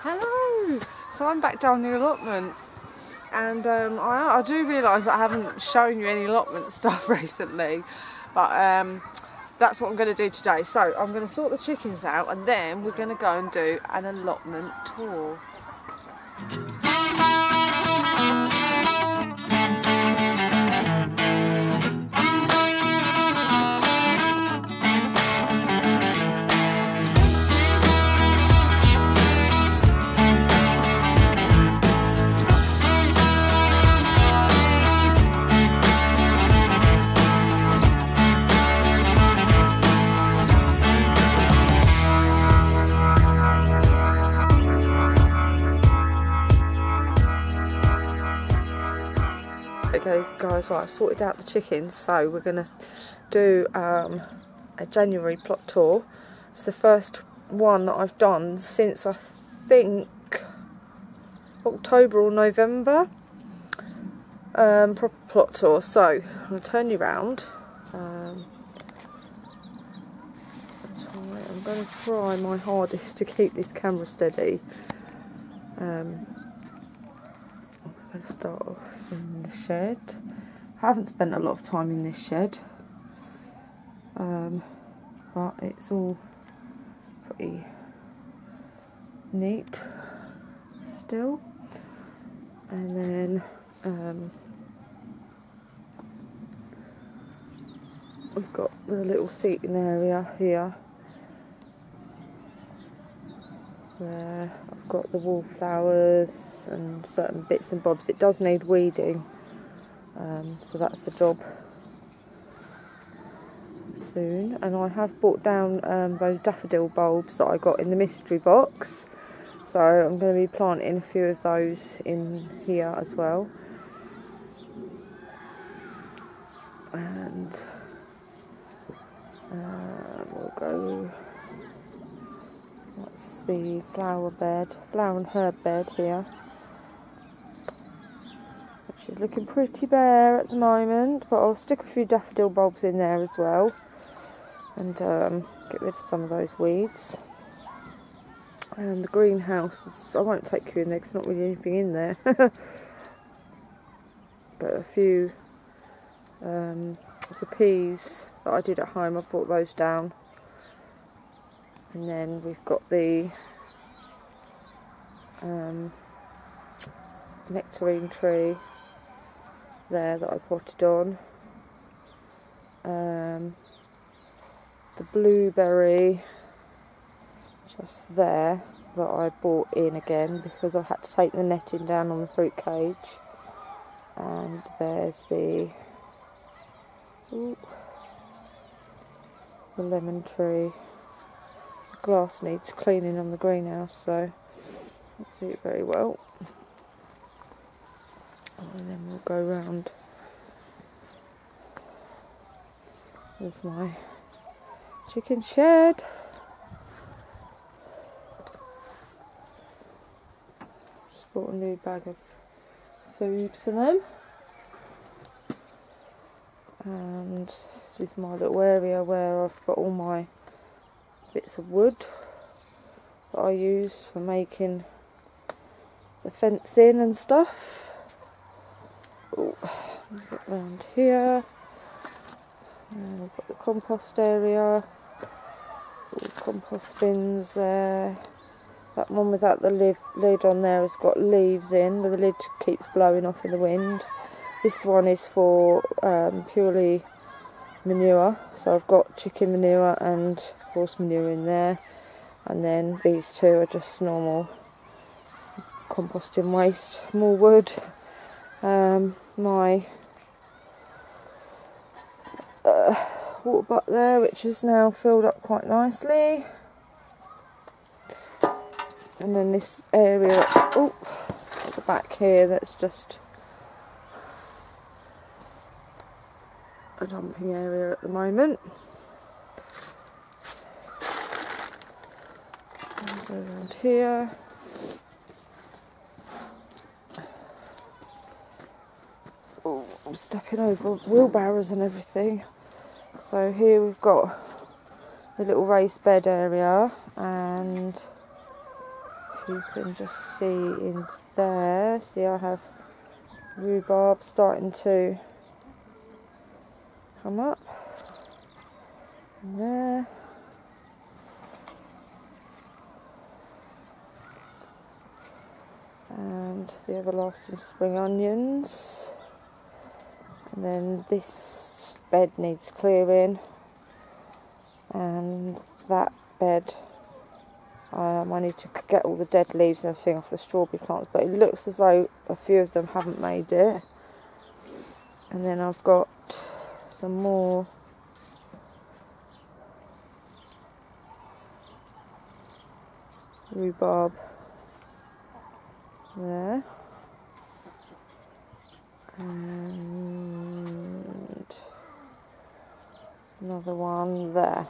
Hello! So I'm back down the allotment, and I do realise that I haven't shown you any allotment stuff recently, but that's what I'm going to do today. So I'm going to sort the chickens out, and then we're going to go and do an allotment tour. Okay guys, right, I've sorted out the chickens, so we're going to do a January plot tour. It's the first one that I've done since I think October or November. Proper plot tour, so I'm going to turn you round. I'm going to try my hardest to keep this camera steady. I'm going to start off in the shed. I haven't spent a lot of time in this shed, but it's all pretty neat still. And then we've got the little seating area here where I've got the wallflowers and certain bits and bobs. It does need weeding, so that's the job soon. And I have brought down those daffodil bulbs that I got in the mystery box, so I'm going to be planting a few of those in here as well. And we'll go, that's the flower and herb bed here, which is looking pretty bare at the moment, but I'll stick a few daffodil bulbs in there as well, and get rid of some of those weeds. And the greenhouse, I won't take you in there because there's not really anything in there, but a few of the peas that I did at home, I brought those down. And then we've got the nectarine tree there that I potted on. The blueberry just there that I brought in again because I had to take the netting down on the fruit cage. And there's the lemon tree. The glass needs cleaning on the greenhouse, so let's see it very well. And then we'll go round. There's my chicken shed. Just bought a new bag of food for them. And this is my little area where I've got all my bits of wood that I use for making the fencing and stuff. Oh, get round here. And I've got the compost area, all the compost bins there. That one without the lid on there has got leaves in, but the lid keeps blowing off in the wind. This one is for purely manure, so I've got chicken manure and horse manure in there. And then these two are just normal composting waste, more wood. My water butt there, which is now filled up quite nicely. And then this area at the back here, that's just a dumping area at the moment. And go around here. Oh, I'm stepping over wheelbarrows and everything. So here we've got the little raised bed area, and you can just see in there, see I have rhubarb starting to come up in there. And the everlasting spring onions. And then this bed needs clearing, and that bed I need to get all the dead leaves and everything off the strawberry plants, but it looks as though a few of them haven't made it. And then I've got some more rhubarb there, and another one there.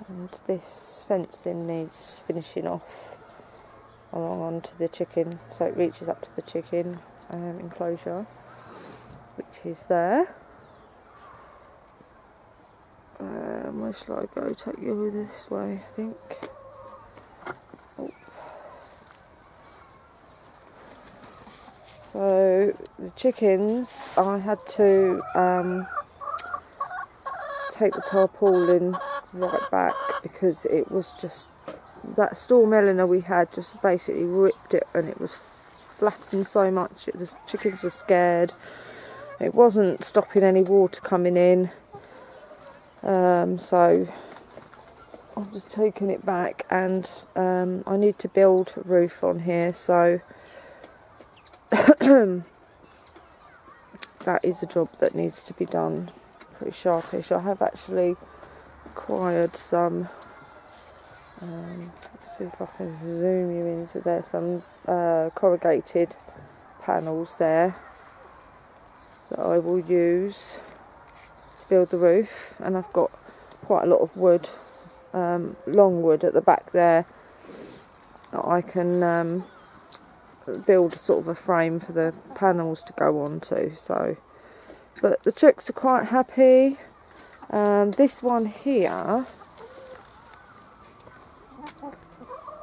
And this fencing needs finishing off along onto the chicken, so it reaches up to the chicken enclosure, which is there. Where shall I go? Take you this way, I think. Oh. So the chickens, I had to take the tarpaulin right back because it was just, that storm Eleanor we had just basically ripped it, and it was flapping so much. The chickens were scared. It wasn't stopping any water coming in. So I've just taken it back, and I need to build a roof on here, so that is a job that needs to be done pretty sharpish. I have actually acquired some, let's see if I can zoom you into there, some corrugated panels there that I will use to build the roof, and I've got quite a lot of wood, long wood at the back there that I can build sort of a frame for the panels to go onto. So, but the chicks are quite happy. This one here,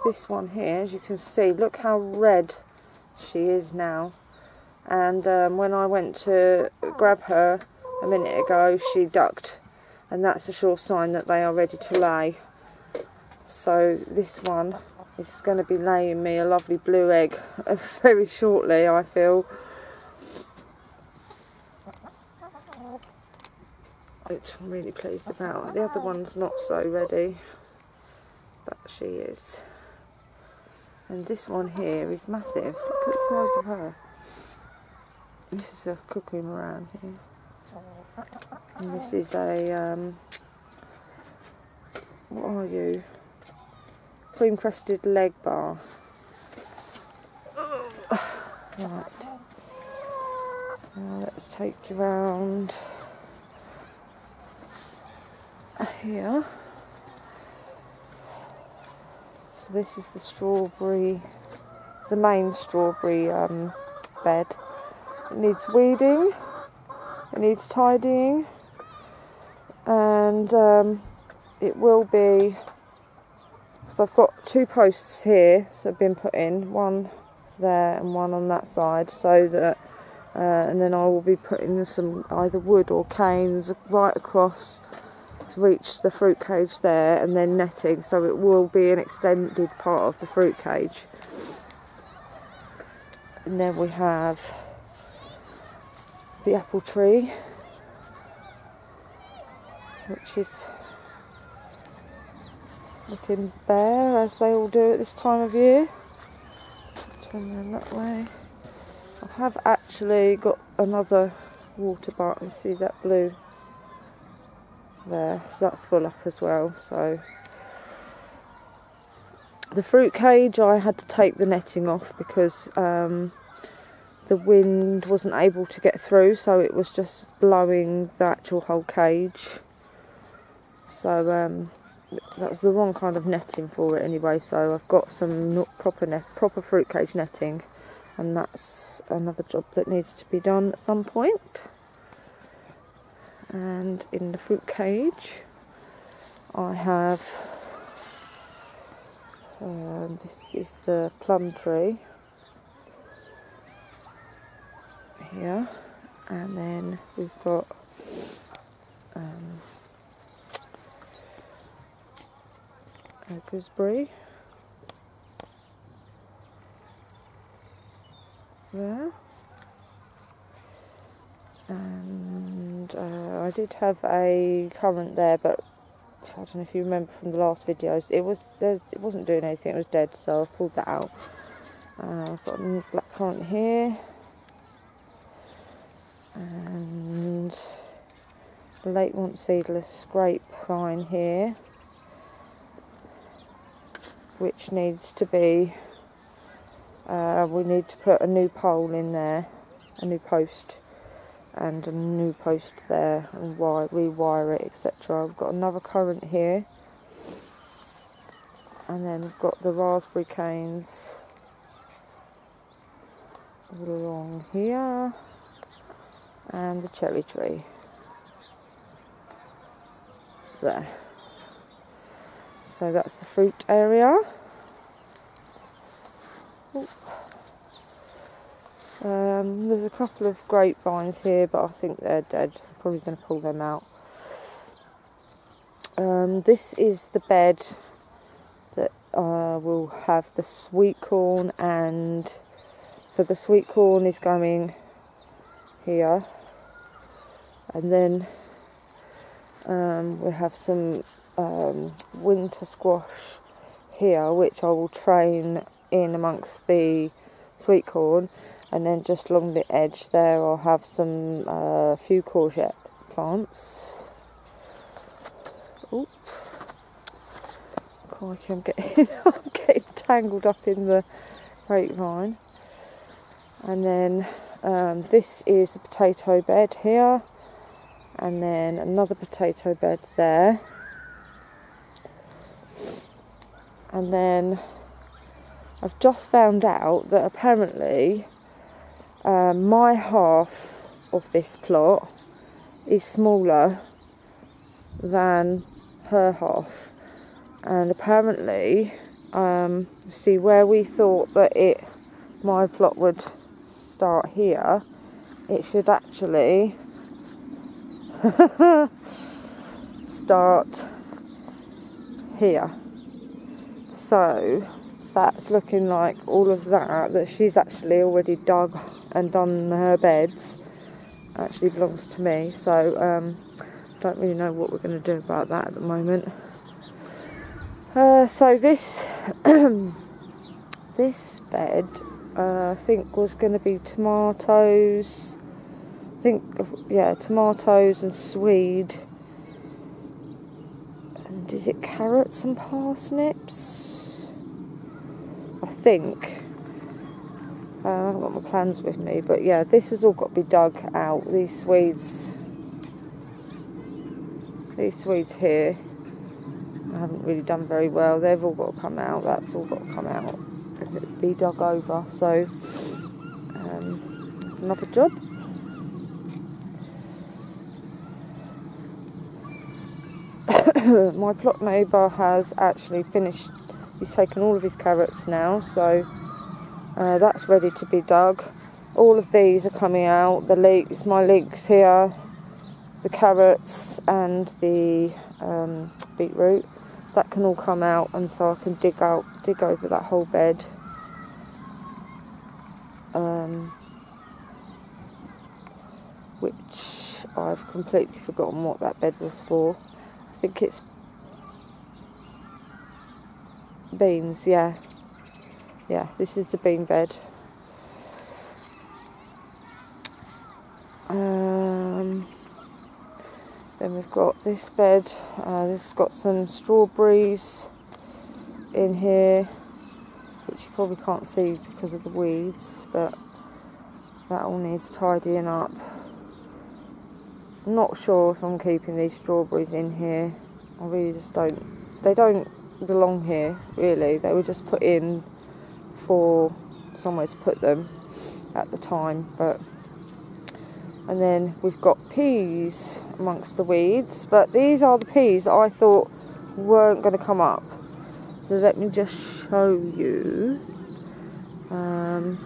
as you can see, look how red she is now. And when I went to grab her a minute ago, she ducked, and that's a sure sign that they are ready to lay. So this one is going to be laying me a lovely blue egg very shortly, I feel, which I'm really pleased about. The other one's not so ready, but she is. And this one here is massive. Look at the size of her. This is a cuckoo moran here, and this is a what are you? Cream crested leg bar. Right. Now let's take you round here. So this is the strawberry, the main strawberry bed. It needs weeding, it needs tidying, and it will be, because I've got two posts here that have been put in, one there and one on that side, so that and then I will be putting some either wood or canes right across to reach the fruit cage there, and then netting, so it will be an extended part of the fruit cage. And then we have the apple tree, which is looking bare, as they all do at this time of year. Turn them that way. I have actually got another water bar. You see that blue there, so that's full up as well. So the fruit cage, I had to take the netting off because the wind wasn't able to get through, so it was just blowing the actual whole cage. So that was the wrong kind of netting for it anyway, so I've got some proper fruit cage netting, and that's another job that needs to be done at some point. And in the fruit cage I have, this is the plum tree here, and then we've got a gooseberry there, and I did have a currant there, but I don't know if you remember from the last videos, it wasn't doing anything, it was dead, so I pulled that out. I've got a black currant here, and the late want seedless grapevine here, which needs to be, we need to put a new pole in there, a new post, and a new post there, and rewire it, etc. I've got another currant here, and then we've got the raspberry canes along here, and the cherry tree there. So that's the fruit area. There's a couple of grapevines here, but I think they're dead. I'm probably going to pull them out. This is the bed that will have the sweet corn, and so the sweet corn is going here, and then we have some winter squash here, which I will train in amongst the sweet corn, and then just along the edge there I'll have some few courgette plants. Oop. Crikey, I'm getting tangled up in the grapevine. And then this is a potato bed here, and then another potato bed there, and then I've just found out that apparently my half of this plot is smaller than her half, and apparently see where we thought that my plot would start here, it should actually start here. So that's looking like all of that she's actually already dug and done her beds actually belongs to me. So don't really know what we're going to do about that at the moment. So this this bed I think was going to be tomatoes. I think, yeah, tomatoes and swede. And is it carrots and parsnips? I think. I haven't got my plans with me, but yeah, this has all got to be dug out. These Swedes here, I haven't really done very well. They've all got to come out. That's all got to come out. Be dug over. So that's another job. My plot neighbour has actually finished. He's taken all of his carrots now, so that's ready to be dug. All of these are coming out. The leeks, my leeks here, the carrots and the beetroot. That can all come out, and so I can dig over that whole bed. Which I've completely forgotten what that bed was for. I think it's beans, yeah. Yeah, this is the bean bed. Then we've got this bed. This has got some strawberries in here, which you probably can't see because of the weeds, but that all needs tidying up. I'm not sure if I'm keeping these strawberries in here. I really just don't. They don't belong here, really. They were just put in for somewhere to put them at the time, but. And then we've got peas amongst the weeds, but these are the peas that I thought weren't going to come up. So let me just show you. I don't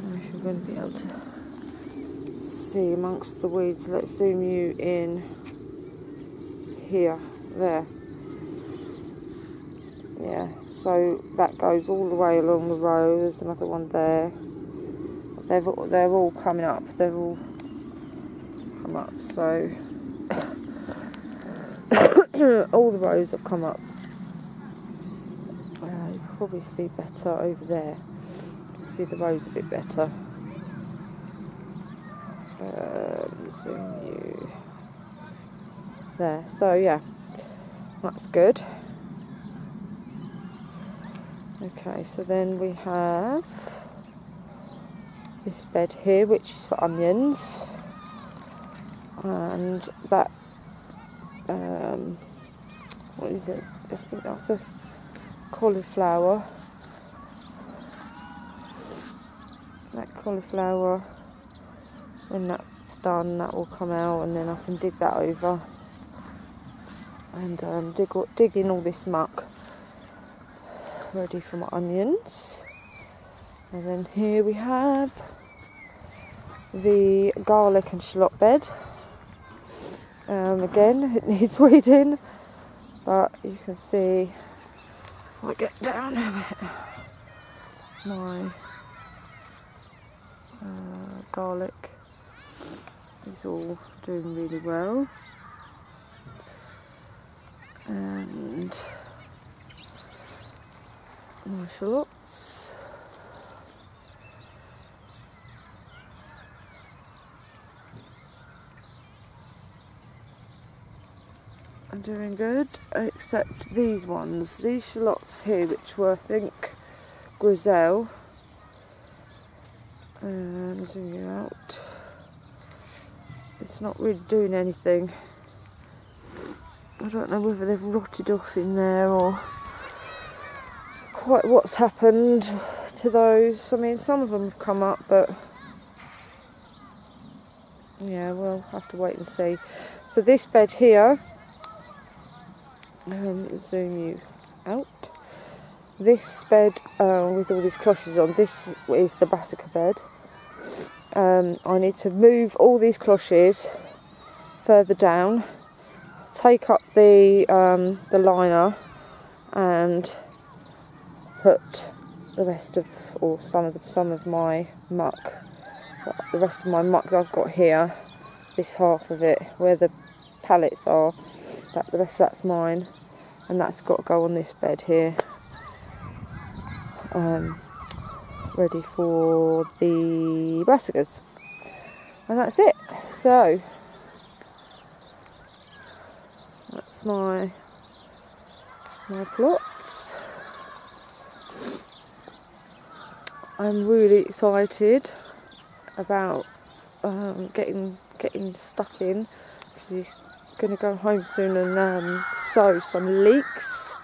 know if you're going to be able to see amongst the weeds. Let's zoom you in here, there. Yeah, so that goes all the way along the row. There's another one there. They're all coming up. They've all come up. So all the rows have come up. You can probably see better over there. You can see the rows a bit better. Zoom you there. So yeah, that's good. Okay, so then we have this bed here, which is for onions, and that what is it? I think that's a cauliflower. That cauliflower, when that's done, that will come out, and then I can dig that over and dig in all this muck ready for my onions. And then here we have the garlic and shallot bed. Again, it needs weeding, but you can see if I get down a bit, my garlic is all doing really well, and my shallots. I'm doing good, except these ones, these shallots here, which were, I think, Grizel. Zoom you out. It's not really doing anything. I don't know whether they've rotted off in there or quite what's happened to those. I mean, some of them have come up, but yeah, we'll have to wait and see. So this bed here, zoom you out. This bed with all these cloches on, this is the brassica bed. I need to move all these cloches further down, take up the liner, and put the rest of, or some of my muck, the rest of my muck that I've got here, this half of it where the pallets are, the rest that's mine, and that's got to go on this bed here, ready for the brassicas, and that's it. So that's my plots. I'm really excited about getting stuck in. He's going to go home soon and sow some leeks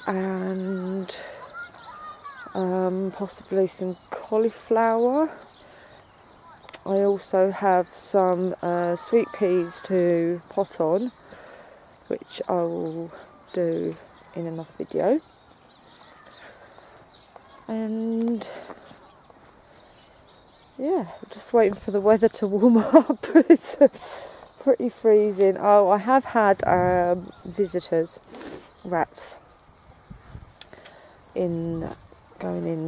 and possibly some cauliflower. I also have some sweet peas to pot on, which I will do in another video. And yeah, just waiting for the weather to warm up. It's pretty freezing. Oh, I have had visitors, rats, going in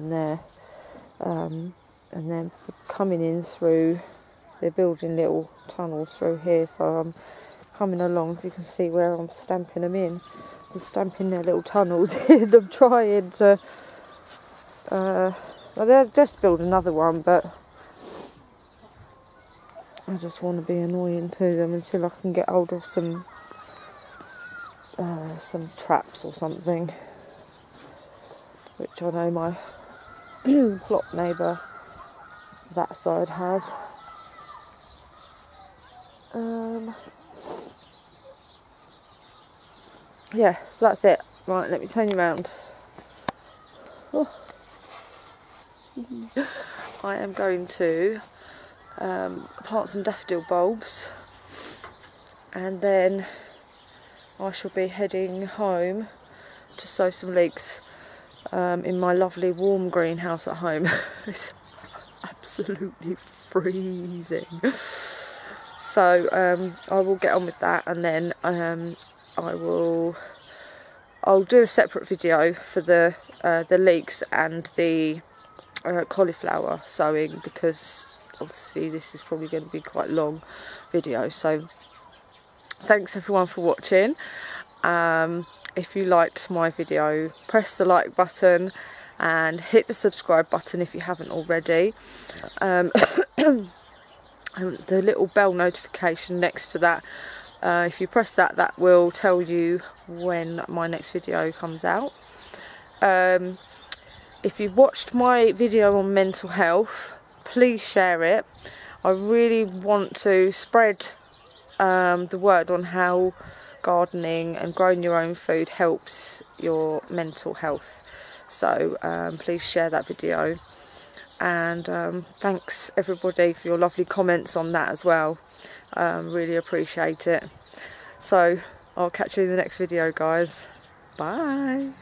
there, and then coming in through. They're building little tunnels through here, so I'm coming along, so you can see where I'm stamping them in. I'm stamping their little tunnels in. I'm trying to. Well, they'll just build another one, but I just want to be annoying to them until I can get hold of some traps or something, which I know my plot neighbour that side has. Yeah, so that's it. Right, let me turn you around. Oh. I am going to plant some daffodil bulbs and then I shall be heading home to sow some leeks in my lovely warm greenhouse at home. It's absolutely freezing. So I will get on with that, and then I'll do a separate video for the leeks and the cauliflower sowing, because obviously this is probably going to be quite a long video. So thanks everyone for watching. If you liked my video, press the like button and hit the subscribe button if you haven't already. The little bell notification next to that, if you press that, that will tell you when my next video comes out. If you watched my video on mental health, please share it. I really want to spread the word on how gardening and growing your own food helps your mental health. So please share that video, and thanks everybody for your lovely comments on that as well. Really appreciate it. So I'll catch you in the next video, guys. Bye.